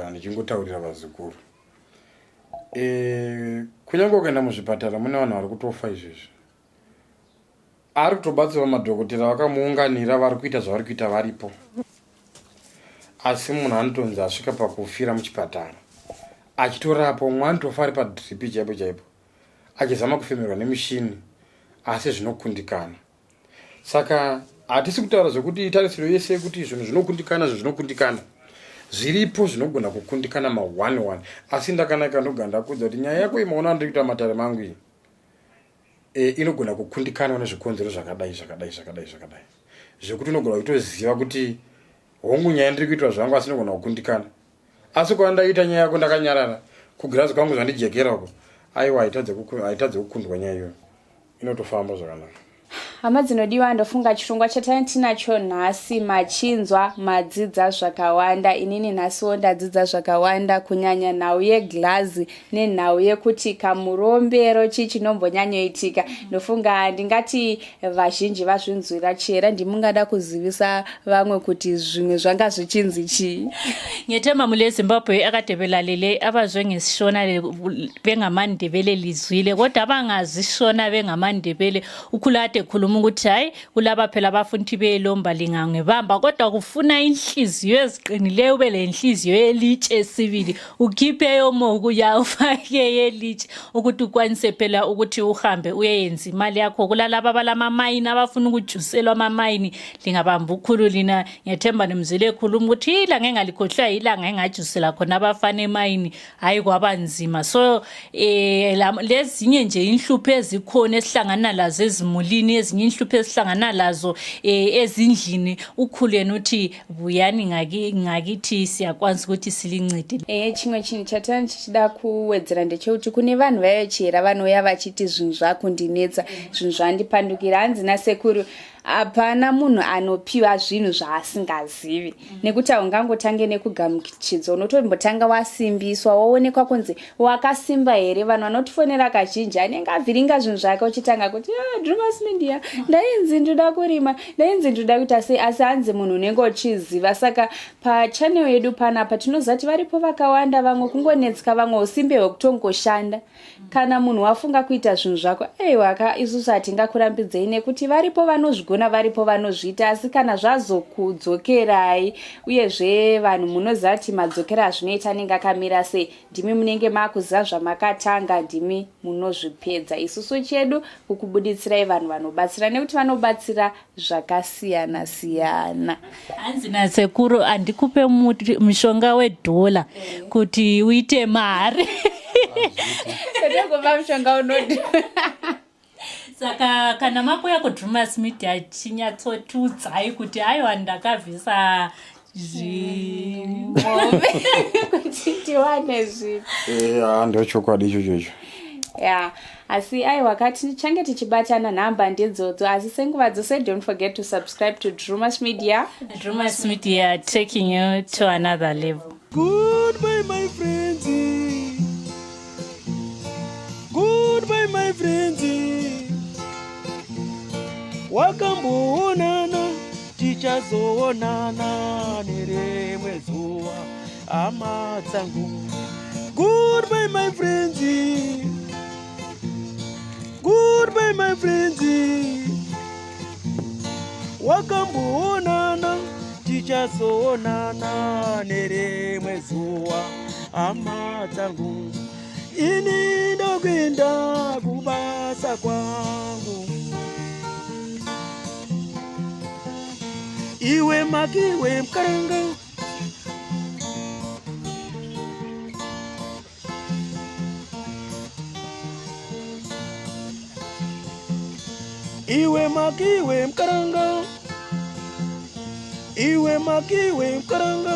ndichingotaurira vazukuru. Kunyange ukaenda muzvipatara mune vanhu vari kutofa izvezvi. Ari kutobatsirwa madhokotera vakamuunganira vari kuita zvavari kuita varipo. Asi munhu anotonzi asvika pakufira muchipatara achitorapa umwe anotofa ari padhiripi chaipo achizama kufemerwa nemishini asi zvinokundikana. Saka hatisi kutaura zvokuti itarisiro yese kuti zvinhu zvinokundikana zviripo zvinogona kukundikana ma1 asi ndakanaka ndogara ndakudza kuti nyaya yako imaona ndikuita Matare mangu iyi inogona kukundikana nezvikonzero zvakadai zvekuti unogona kutoziva kuti hongu nyaya ndiri kuitwa zvangu asi inogona kukundikana. Asi kwa ndaita nyaya yako ndakanyarara kugirazi kwangu zvandijekera uko aiwa haitadze kukundwa nyaya iyo inotofamba zvakanaka. Hama dzinodiwa, ndofunga chirongwa chatinacho nhasi machinzwa madzidza zvakawanda. Inini nhasiwo ndadzidza zvakawanda, kunyanya nhau yeglazi nenhau yekuti kamurombero chichinomboyanyoitika. Ndofunga ndingati vazhinji vazvinzwira chera. Ndimungada kuzivisa vamwe kuti zvimwe zvanga zvichinzi chii? Nyetema mule Zimbabwe akatebelalele abazwengesishona bengamandebele lizwile kodwa abangazishona bengamandebele ukhulate khuluma ukuthi hayi kulaba phela abafundi belomba lingangebamba kodwa kufuna inhliziyo eziqinileyo, ube lenhliziyo elitshe esibili, ukhiphe yomoku ya ufake yelitshe ukuthi ukwanise phela ukuthi uhambe uyeyenza imali yakho. Kulalaba abalama mayini abafuna ukujuselwa amamayini lingabamba ukhulu lina. Ngiyethemba nimzile khuluma ukuthi ila ngengalikhohlwa ilanga engajusela khona abafana emayini hayi kwabanzima. So lezinye nje inhlupho ezikhona esihlangana lazo ezimulini, ezinye inhlupho esihlangana lazo ezindlini, ukhuleni uthi buyani ngakithi siyakwanisa ukuthi silincede. Chimwe chinhu chatani chichida kuwedzera ndechekuti kune vanhu vayochera vanoya vachiti zvinhu zvakundinetsa, zvinhu zvandipandukira. Hanzi nasekuru hapana munhu anopiwa zvinhu zvaasingazivi, nekuti haungangotange nekugamuchidzo, unotombotanga wasimbiswa woonekwa kunzi wakasimba here. Vanhu vanotifonera kazhinji anenge abviringa zvinhu zvake uchitanga kuti Drewmas Media ndainzi ndoda kurima, ndainzi ndoda kuita sei, asi hanzi munhu unenge uchiziva. Saka pachanel yedu panapa tinozati varipo vakawanda, vamwe kungonetseka, vamwe usimbe hwekutongoshanda. Kana munhu wafunga kuita zvinhu zvako eiwa isusu hatingakurambidzei, nekuti varipo vanozvigona, varipo vanozviita, asi kana zvazokudzokerai uyezve vanhu munoziva kuti madzokera azvinoita anenge akamira sei, ndimi munenge makuziva zvamakatanga, ndimi munozvipedza. Isusu chedu kukubuditsirai vanhu vanobatsira, nekuti vanobatsira zvakasiyana siyana. Hanzi nasekuru andikupe mushonga wedhola kuti uite mari. Ndikupa mushonga unodhola. Saka kana makuya kuDrewmas Media chinyatsotudzai kuti hayiwa ndakavhisa kuti tiwane zvinhu. Ndochokwadi ichocho. ya asi aiwa kati tichange tichibatana nhamba ndidzodzo asi senguva dzose don't forget to subscribe to Drewmas Media. Drewmas Media, taking you to another level. Goodbye, my friends. Goodbye, my friends. Wakamboonana tichazoonana nerimwe zuva hama dzangu. Goodbye, my friends. Goodbye, my friends. Wakamboonana tichazoonana nerimwe zuva hama dzangu. Ini ndokwenda kubasa kwangu. Iwe makiwe mkaranga. Iwe makiwe mkaranga. Iwe makiwe mkaranga.